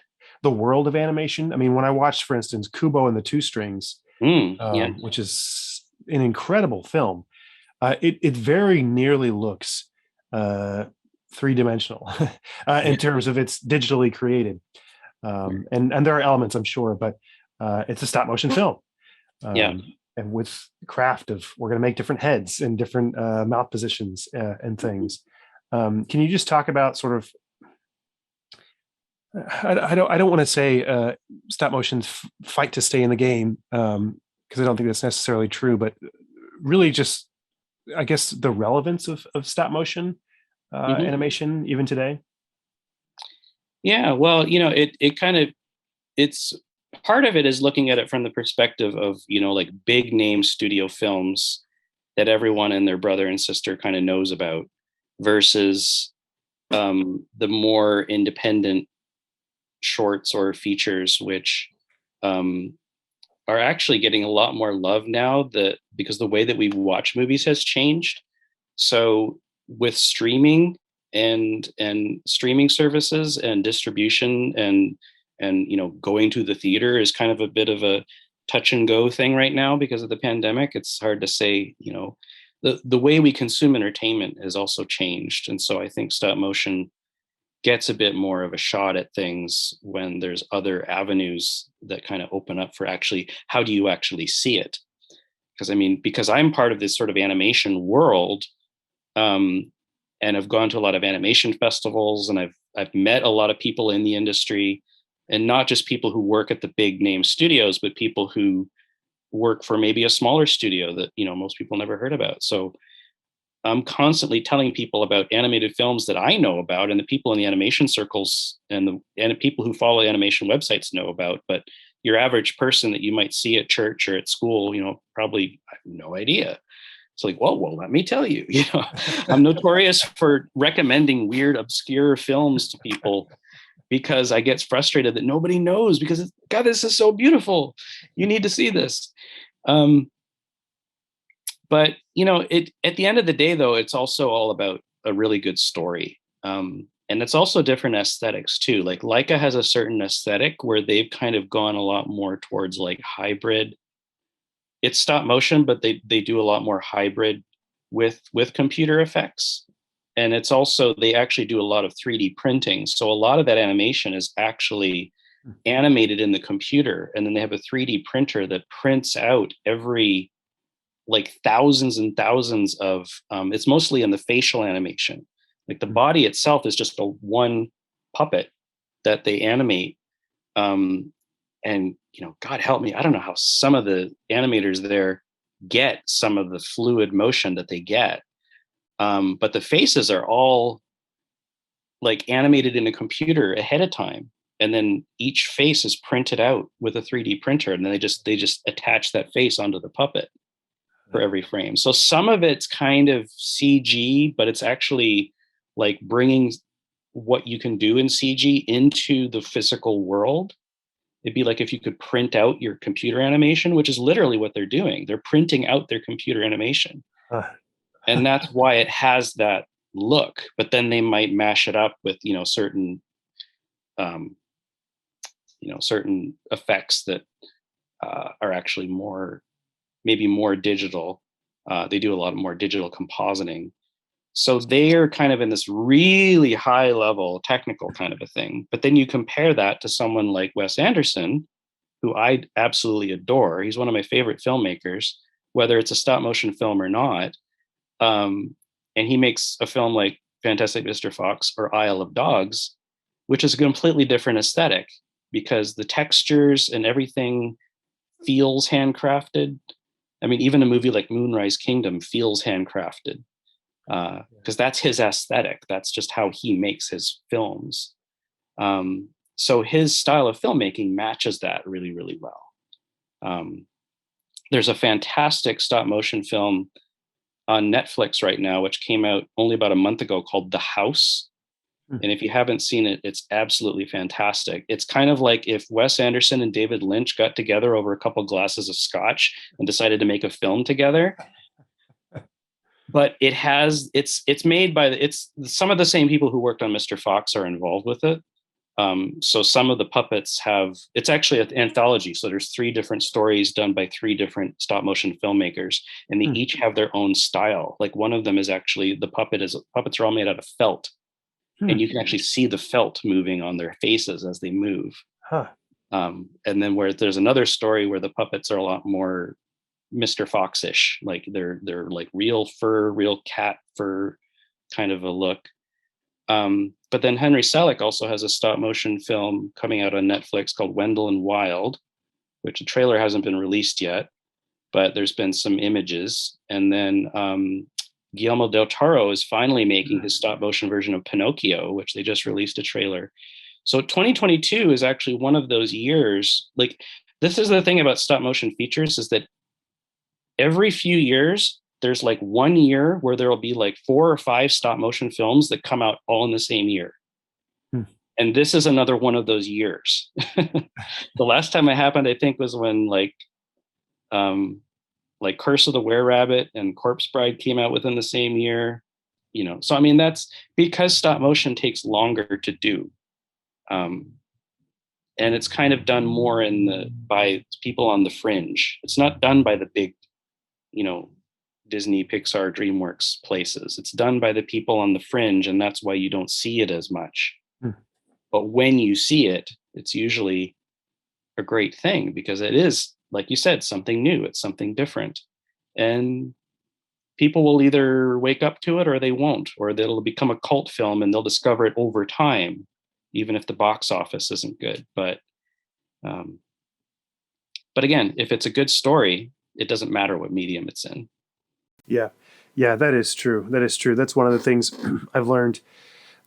the world of animation. I mean, when I watched, for instance, Kubo and the Two Strings, Yeah. which is an incredible film, it very nearly looks three-dimensional in terms of it's digitally created. And there are elements, I'm sure, but it's a stop motion film. Yeah. And with the craft of we're going to make different heads and different mouth positions and things. Can you just talk about sort of? I don't want to say stop motion's fight to stay in the game because I don't think that's necessarily true, but really just I guess the relevance of stop motion animation even today. Yeah. Well, it kind of it's part of it is looking at it from the perspective of like big name studio films that everyone and their brother and sister kind of knows about versus the more independent shorts or features which are actually getting a lot more love now because the way that we watch movies has changed. So with streaming and streaming services and distribution and going to the theater is kind of a bit of a touch and go thing right now because of the pandemic. It's hard to say, the way we consume entertainment has also changed. And so I think stop motion gets a bit more of a shot at things when there's other avenues that kind of open up for actually, how do you actually see it? Because I'm part of this sort of animation world, and I've gone to a lot of animation festivals, and I've met a lot of people in the industry, and not just people who work at the big name studios, but people who work for maybe a smaller studio that most people never heard about. So I'm constantly telling people about animated films that I know about, and the people in the animation circles and the people who follow animation websites know about. But your average person that you might see at church or at school, probably have no idea. It's like, well, let me tell you, I'm notorious for recommending weird, obscure films to people because I get frustrated that nobody knows because God, this is so beautiful. You need to see this. But at the end of the day, though, it's also all about a really good story. And it's also different aesthetics too. Like Leica has a certain aesthetic where they've kind of gone a lot more towards like hybrid. It's stop motion, but they do a lot more hybrid with computer effects. And it's also, they actually do a lot of 3D printing. So a lot of that animation is actually animated in the computer. And then they have a 3D printer that prints out every like thousands and thousands of it's mostly in the facial animation. Like the body itself is just a one puppet that they animate. And God help me, I don't know how some of the animators there get some of the fluid motion that they get. But the faces are all like animated in a computer ahead of time. And then each face is printed out with a 3D printer. And then they just attach that face onto the puppet for every frame. So some of it's kind of CG, but it's actually like bringing what you can do in CG into the physical world. It'd be like if you could print out your computer animation, which is literally what they're doing. They're printing out their computer animation. And that's why it has that look. But then they might mash it up with, certain effects that are actually maybe more digital. They do a lot of more digital compositing. So they are kind of in this really high level technical kind of a thing. But then you compare that to someone like Wes Anderson, who I absolutely adore. He's one of my favorite filmmakers, whether it's a stop motion film or not. And he makes a film like Fantastic Mr. Fox or Isle of Dogs, which is a completely different aesthetic because the textures and everything feels handcrafted. I mean, even a movie like Moonrise Kingdom feels handcrafted because that's his aesthetic. That's just how he makes his films. So his style of filmmaking matches that really, really well. There's a fantastic stop motion film on Netflix right now, which came out only about a month ago, called The House. And if you haven't seen it, it's absolutely fantastic. It's kind of like if Wes Anderson and David Lynch got together over a couple glasses of scotch and decided to make a film together. But it's made by it's some of the same people who worked on Mr. Fox are involved with it. So some of the puppets it's actually an anthology. So there's 3 different stories done by 3 different stop motion filmmakers, and they each have their own style. Like one of them is actually puppets are all made out of felt. And you can actually see the felt moving on their faces as they move. Huh. And then there's another story where the puppets are a lot more Mr. Fox-ish, like they're like real fur, real cat fur kind of a look. But then Henry Selick also has a stop motion film coming out on Netflix called Wendell and Wild, which the trailer hasn't been released yet, but there's been some images. And then Guillermo del Toro is finally making his stop motion version of Pinocchio, which they just released a trailer. So 2022 is actually one of those years. Like, this is the thing about stop motion features, is that every few years, there's like 1 year where there'll be like 4 or 5 stop motion films that come out all in the same year. And this is another one of those years. The last time it happened, I think, was when like Curse of the Were-Rabbit and Corpse Bride came out within the same year, So I mean, that's because stop motion takes longer to do, and it's kind of done more by people on the fringe. It's not done by the big, Disney, Pixar, DreamWorks places. It's done by the people on the fringe, and that's why you don't see it as much. But when you see it, it's usually a great thing, because it is, like you said, something new. It's something different. And people will either wake up to it or they won't, or it'll become a cult film and they'll discover it over time, even if the box office isn't good. But again, if it's a good story, it doesn't matter what medium it's in. Yeah, that is true. That's one of the things I've learned.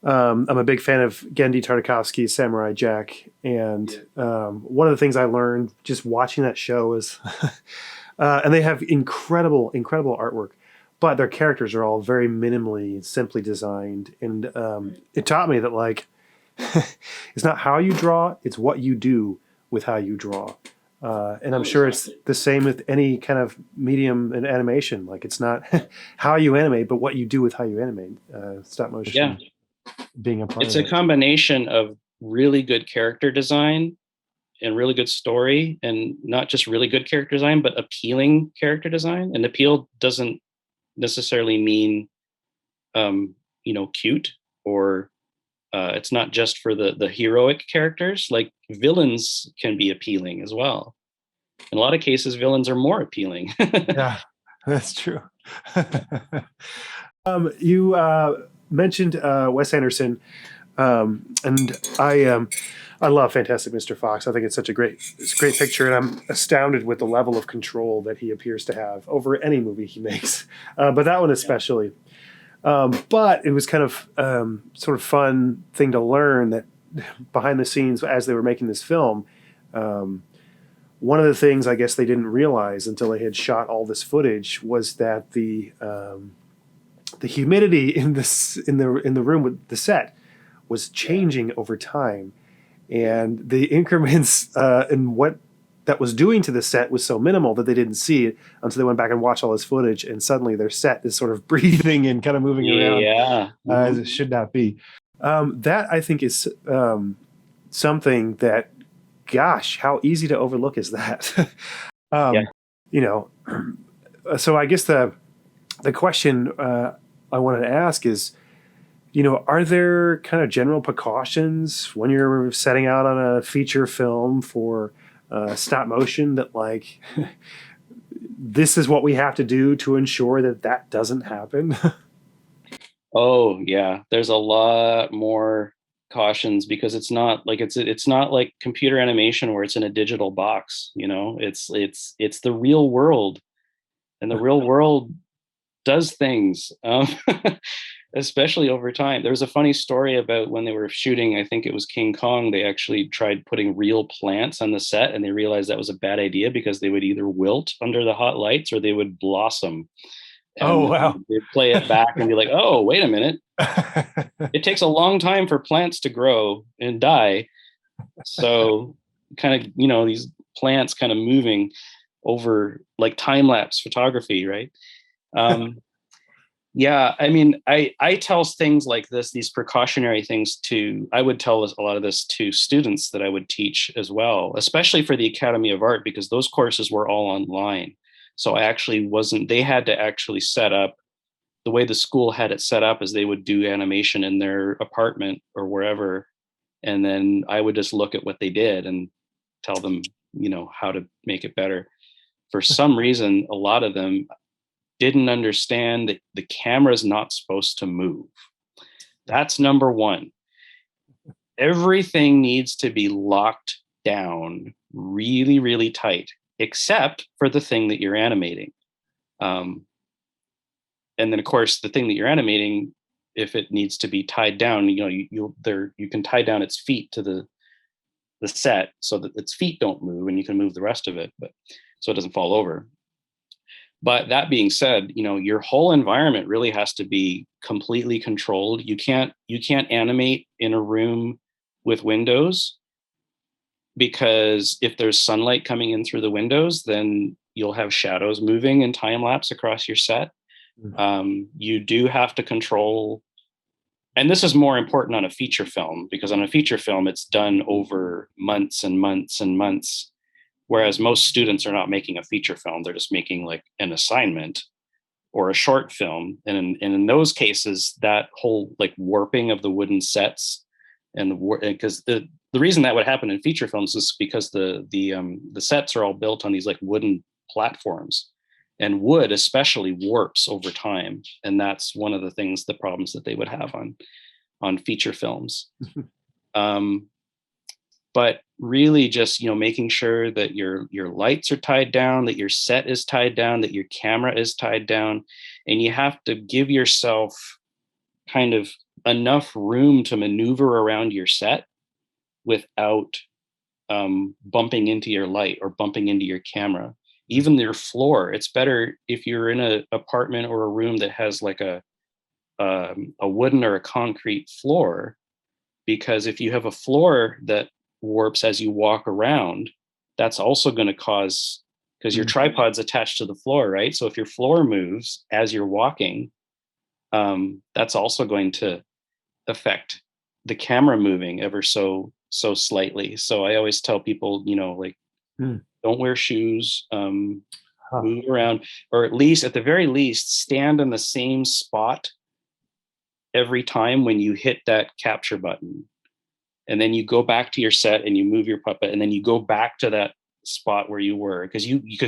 I'm a big fan of Genndy Tartakovsky's Samurai Jack, and one of the things I learned just watching that show is, and they have incredible artwork, but their characters are all very minimally, simply designed, and it taught me that like, it's not how you draw, it's what you do with how you draw. And I'm sure it's the same with any kind of medium in animation. Like, it's not how you animate, but what you do with how you animate. Stop motion. Yeah. Being a part it's of a combination of really good character design and really good story, and not just really good character design, but appealing character design. And appeal doesn't necessarily mean, cute, or it's not just for the heroic characters. Like, villains can be appealing as well. In a lot of cases, villains are more appealing. Yeah, that's true. You mentioned Wes Anderson, and I love Fantastic Mr. Fox. I think it's a great picture, and I'm astounded with the level of control that he appears to have over any movie he makes, but that one especially. But it was kind of sort of fun thing to learn that behind the scenes as they were making this film, one of the things I guess they didn't realize until they had shot all this footage was that the humidity in the room with the set was changing over time, and the increments in what that was doing to the set was so minimal that they didn't see it until they went back and watched all this footage, and suddenly their set is sort of breathing and kind of moving around as it should not be. That, I think, is something that, gosh, how easy to overlook is that? So I guess the question I wanted to ask is, are there kind of general precautions when you're setting out on a feature film for stop motion that, like, this is what we have to do to ensure that doesn't happen? Oh yeah, there's a lot more cautions, because it's not like computer animation where it's in a digital box. It's the real world, and the real world does things, especially over time. There was a funny story about when they were shooting, I think it was King Kong, they actually tried putting real plants on the set, and they realized that was a bad idea because they would either wilt under the hot lights or they would blossom. Oh, wow. They play it back and be like, oh, wait a minute. It takes a long time for plants to grow and die. So kind of, these plants kind of moving over like time-lapse photography, right? Yeah, I mean, I tell things like this, these precautionary things I would tell a lot of this to students that I would teach as well, especially for the Academy of Art, because those courses were all online. So they had to actually set up, the way the school had it set up is they would do animation in their apartment or wherever. And then I would just look at what they did and tell them, how to make it better. For some reason, a lot of them didn't understand that the camera is not supposed to move. That's number one. Everything needs to be locked down really, really tight, except for the thing that you're animating. And then, of course, the thing that you're animating, if it needs to be tied down, you can tie down its feet to the set so that its feet don't move, and you can move the rest of it, but so it doesn't fall over. But that being said, your whole environment really has to be completely controlled. You can't animate in a room with windows, because if there's sunlight coming in through the windows, then you'll have shadows moving in time lapse across your set. You do have to control, and this is more important on a feature film, because on a feature film, it's done over months and months and months. Whereas most students are not making a feature film, they're just making like an assignment or a short film. And in those cases, that whole like warping of the wooden sets, and because the reason that would happen in feature films is because the sets are all built on these like wooden platforms, and wood especially warps over time. And that's one of the problems that they would have on feature films. But really just, making sure that your lights are tied down, that your set is tied down, that your camera is tied down. And you have to give yourself kind of enough room to maneuver around your set without bumping into your light or bumping into your camera. Even your floor, it's better if you're in an apartment or a room that has like a wooden or a concrete floor, because if you have a floor that warps as you walk around, that's also going to cause, because your tripod's attached to the floor, right? So if your floor moves as you're walking, that's also going to affect the camera moving ever so slightly. So I always tell people, don't wear shoes, move around, or at the very least, stand in the same spot every time when you hit that capture button. And then you go back to your set and you move your puppet, and then you go back to that spot where you were, because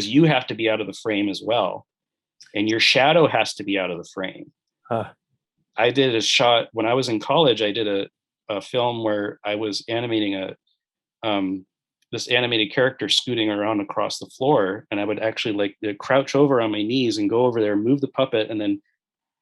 you have to be out of the frame as well. And your shadow has to be out of the frame. I did a shot when I was in college. I did a film where I was animating this animated character scooting around across the floor, and I would actually crouch over on my knees and go over there, move the puppet, and then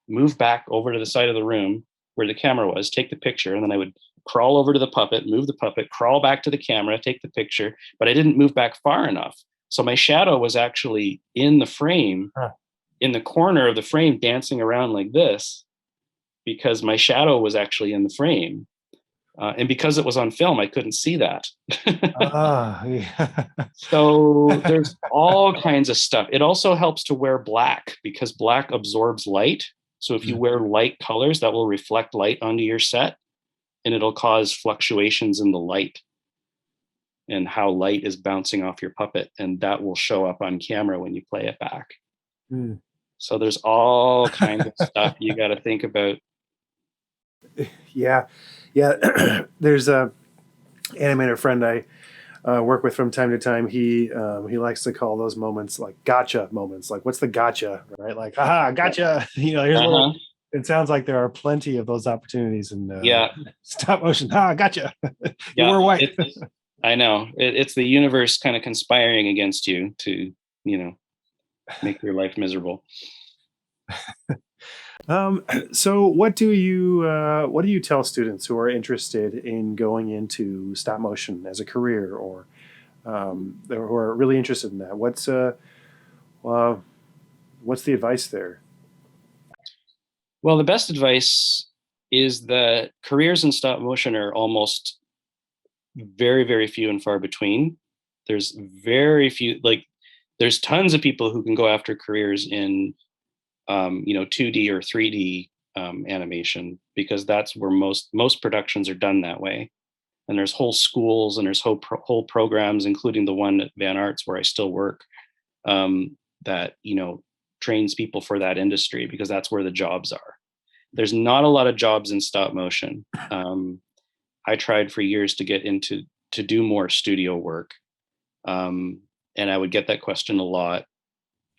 move back over to the side of the room where the camera was, take the picture, and then I would crawl over to the puppet, move the puppet, crawl back to the camera, take the picture, but I didn't move back far enough. So my shadow was actually in the frame, in the corner of the frame, dancing around like this, because my shadow was actually in the frame. And because it was on film, I couldn't see that. So there's all kinds of stuff. It also helps to wear black, because black absorbs light. So if you wear light colors, that will reflect light onto your set, and it'll cause fluctuations in the light and how light is bouncing off your puppet. And that will show up on camera when you play it back. So there's all kinds of stuff you got to think about. Yeah. There's a animator friend I work with from time to time. He likes to call those moments like gotcha moments. Like, what's the gotcha, right? Like, aha, gotcha. Here's a little. It sounds like there are plenty of those opportunities in stop motion. Gotcha. You were white. I know. It's the universe kind of conspiring against you to, make your life miserable. So what do you tell students who are interested in going into stop motion as a career, or who are really interested in that? What's the advice there? Well, the best advice is that careers in stop motion are almost very, very few and far between. There's very few, like, there's tons of people who can go after careers in, 2D or 3D animation, because that's where most productions are done that way. And there's whole schools and there's whole programs, including the one at Van Arts where I still work, that trains people for that industry, because that's where the jobs are. There's not a lot of jobs in stop motion. I tried for years to get into to do more studio work, and I would get that question a lot.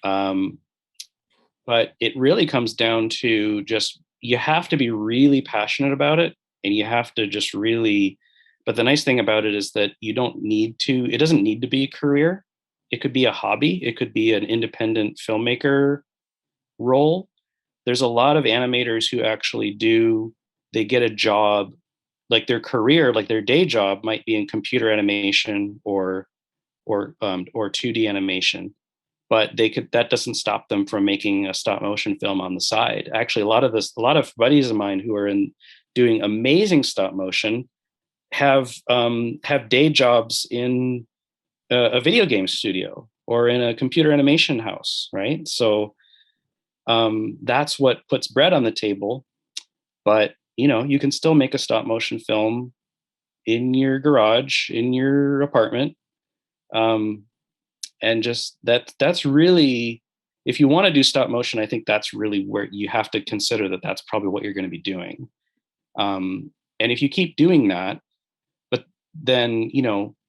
But it really comes down to just, you have to be really passionate about it, and you have to just really. But the nice thing about it is that you don't need to. It doesn't need to be a career. It could be a hobby. It could be an independent filmmaker role. There's a lot of animators who actually do. They get a job, like their career, like their day job might be in computer animation or 2D animation, but that doesn't stop them from making a stop motion film on the side. Actually, a lot of buddies of mine who are doing amazing stop motion have day jobs in a video game studio or in a computer animation house, right? So that's what puts bread on the table. But you can still make a stop motion film in your garage, in your apartment. And just that's really, if you want to do stop motion, I think that's really where you have to consider that that's probably what you're going to be doing. And if you keep doing that, but then,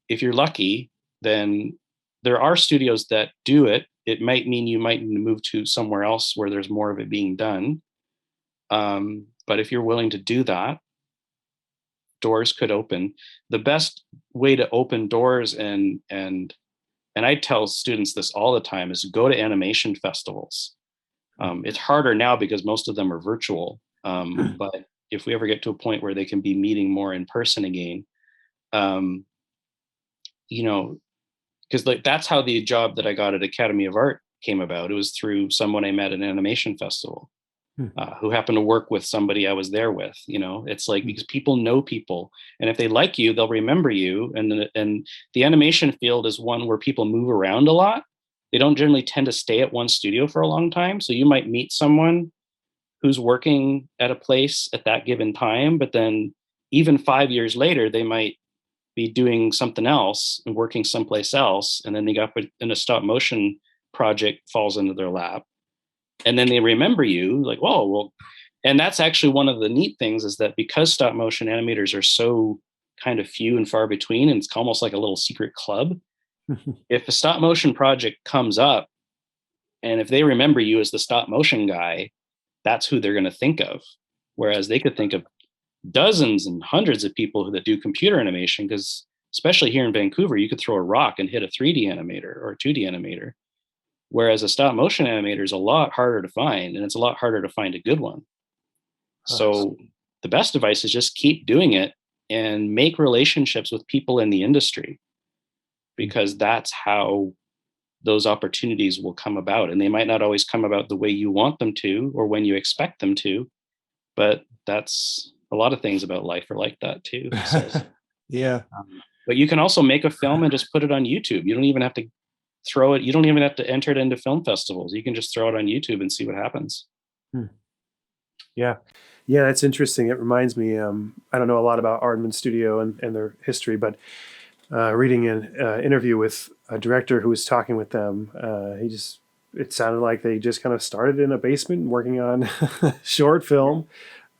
if you're lucky, then there are studios that do it. It might mean you might move to somewhere else where there's more of it being done. But if you're willing to do that, doors could open. The best way to open doors, and I tell students this all the time, is go to animation festivals. It's harder now because most of them are virtual. But if we ever get to a point where they can be meeting more in person again, because that's how the job that I got at Academy of Art came about. It was through someone I met at an animation festival. Who happened to work with somebody I was there with. It's like, because people know people, and if they like you, they'll remember you. And the animation field is one where people move around a lot. They don't generally tend to stay at one studio for a long time. So you might meet someone who's working at a place at that given time, but then even 5 years later, they might be doing something else and working someplace else. And then they got put in a stop motion project, falls into their lap. And then they remember you, like, whoa, well, and that's actually one of the neat things, is that because stop motion animators are so kind of few and far between, and it's almost like a little secret club. If a stop motion project comes up, and if they remember you as the stop motion guy, that's who they're going to think of. Whereas they could think of dozens and hundreds of people that do computer animation, because especially here in Vancouver, you could throw a rock and hit a 3D animator or a 2D animator. Whereas a stop motion animator is a lot harder to find, and it's a lot harder to find a good one. So the best advice is just keep doing it and make relationships with people in the industry, because that's how those opportunities will come about. And they might not always come about the way you want them to or when you expect them to, but that's a lot of things about life are like that too. So, Yeah. But you can also make a film and just put it on YouTube. You don't even have to throw it. You don't even have to enter it into film festivals. You can just throw it on YouTube and see what happens. Yeah. Yeah, that's interesting. It reminds me, I don't know a lot about Aardman Studio and their history, but reading an interview with a director who was talking with them, it sounded like they just kind of started in a basement working on short film,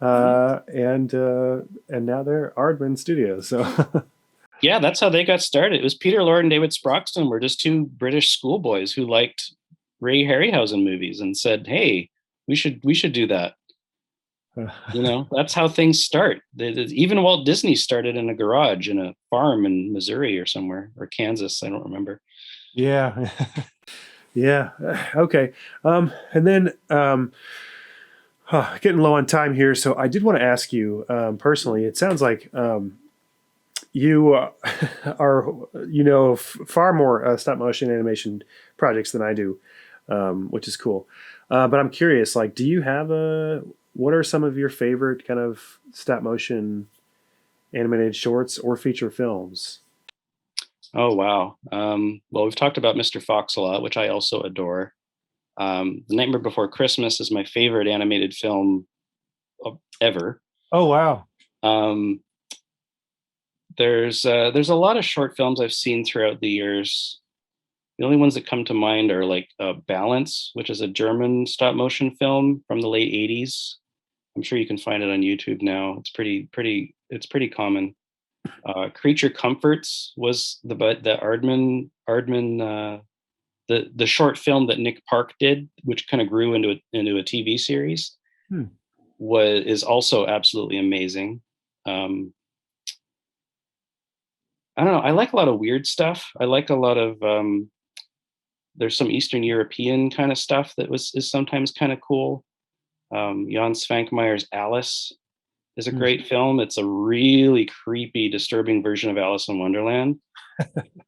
and now they're Aardman Studio. So yeah, that's how they got started. It was Peter Lord and David Sproxton were just two British schoolboys who liked Ray Harryhausen movies and said, "Hey, we should do that." That's how things start. Even Walt Disney started in a garage in a farm in Missouri or somewhere, or Kansas. I don't remember. Yeah. Yeah. Okay. And then getting low on time here. So I did want to ask you personally, it sounds like you are, far more stop motion animation projects than I do, which is cool. But I'm curious, like, do you have what are some of your favorite kind of stop motion animated shorts or feature films? Oh, wow. Well, we've talked about Mr. Fox a lot, which I also adore. The Nightmare Before Christmas is my favorite animated film ever. Oh, wow. Um, there's a lot of short films I've seen throughout the years. The only ones that come to mind are like Balance, which is a German stop motion film from the late 80s. I'm sure you can find it on YouTube now. It's pretty common. Creature Comforts was the Aardman the short film that Nick Park did, which kind of grew into a TV series, is also absolutely amazing. I don't know. I like a lot of weird stuff. I like a lot of there's some Eastern European kind of stuff that is sometimes kind of cool. Jan Svankmeyer's Alice is a great film. It's a really creepy, disturbing version of Alice in Wonderland.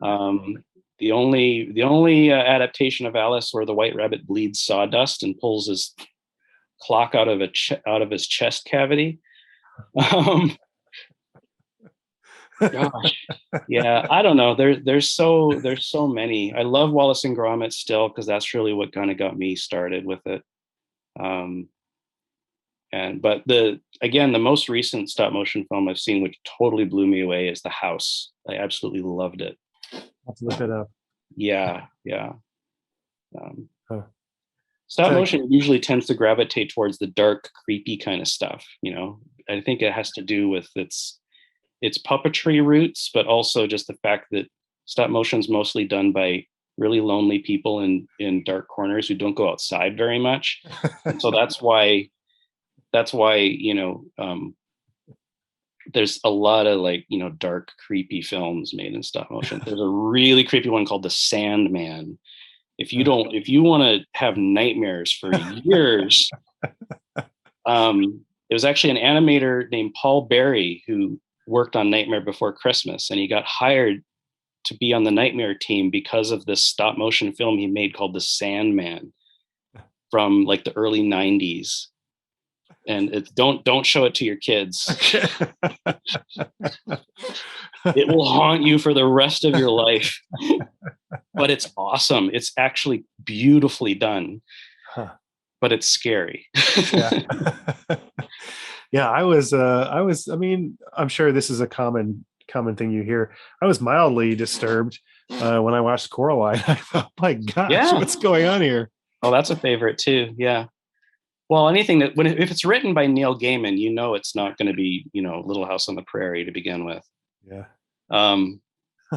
The only adaptation of Alice where the White Rabbit bleeds sawdust and pulls his clock out of his chest cavity. Gosh, yeah, I don't know. There's so many. I love Wallace and Gromit still because that's really what kind of got me started with it. But the most recent stop motion film I've seen, which totally blew me away, is The House. I absolutely loved it. I'll have to look it up. Yeah. Stop motion usually tends to gravitate towards the dark, creepy kind of stuff. I think it has to do with its puppetry roots, but also just the fact that stop motion is mostly done by really lonely people in dark corners who don't go outside very much. And so that's why there's a lot of dark, creepy films made in stop motion. There's a really creepy one called The Sandman. If you want to have nightmares for years, it was actually an animator named Paul Berry who worked on Nightmare Before Christmas, and he got hired to be on the Nightmare team because of this stop motion film he made called The Sandman from like the early 90s. And don't show it to your kids. It will haunt you for the rest of your life. But it's awesome. It's actually beautifully done. But it's scary. Yeah, I mean, I'm sure this is a common thing you hear. I was mildly disturbed when I watched Coraline. I thought, my gosh, what's going on here? Oh, that's a favorite too. Yeah. Well, anything that if it's written by Neil Gaiman, it's not going to be, Little House on the Prairie to begin with. Yeah.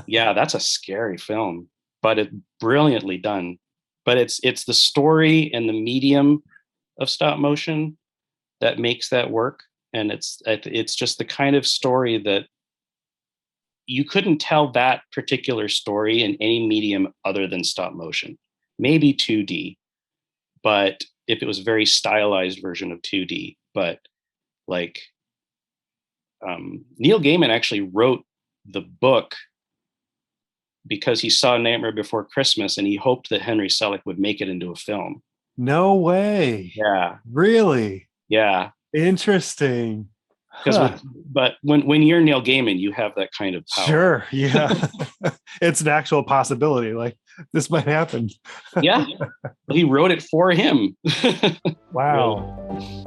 Yeah, that's a scary film, but it's brilliantly done. But it's the story and the medium of stop motion that makes that work. And it's just the kind of story that you couldn't tell that particular story in any medium other than stop motion, maybe 2D, but if it was a very stylized version of 2D. But Neil Gaiman actually wrote the book because he saw Nightmare Before Christmas and he hoped that Henry Selick would make it into a film. No way. Yeah. Really? Yeah. Interesting. But when you're Neil Gaiman, you have that kind of power. Sure. Yeah. It's an actual possibility. Like, this might happen. Yeah. He wrote it for him. Wow.